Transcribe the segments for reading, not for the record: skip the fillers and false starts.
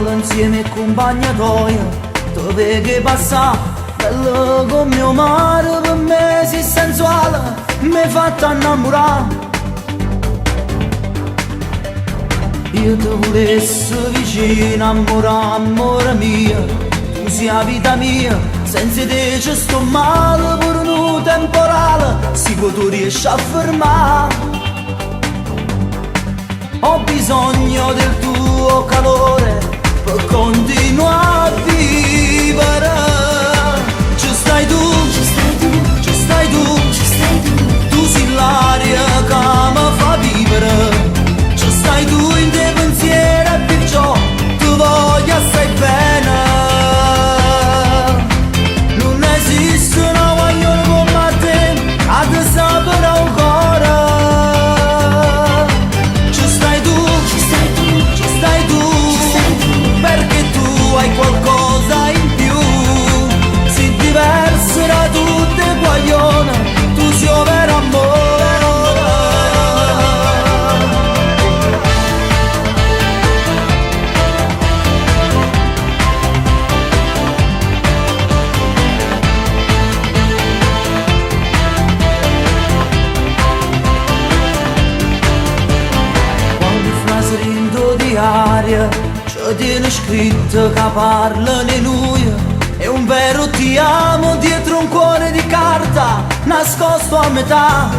Insieme ai compagni tuoi ti vedi passare bello come mio mare, per me sei sensuale, mi hai fatto innamorare. Io ti volessi vicino, amore mio, tu sei la vita mia, senza te ci sto male, pure un temporale, si può tu riesci a fermare. Ho bisogno del tuo calore per continuare a vivere. Ci stai tu, ci stai tu, ci stai tu, ci stai tu. Tu sei l'aria che mi fa vivere. Ci stai tu in te pensiero e perciò ti voglio assai bene. Non esiste una guaglione come te, a te sapere ancora. Ci stai tu, ci stai tu, ci stai tu, perché tu hai qualcosa in più, sei diversa da tutte guaglione, tu sei un vero amore. Quando frasi rindo di aria ci tiene scritto che parlano in lui, è un vero ti amo dietro un cuore di carta nascosto a metà.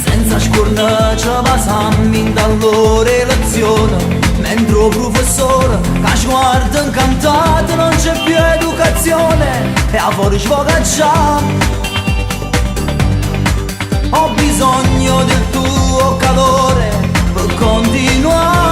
Senza scorna ci passiamo in dalla relazione, mentre il professore che ci guarda incantato non c'è più educazione e a fuori sfoga già. Ho bisogno del tuo calore per continuare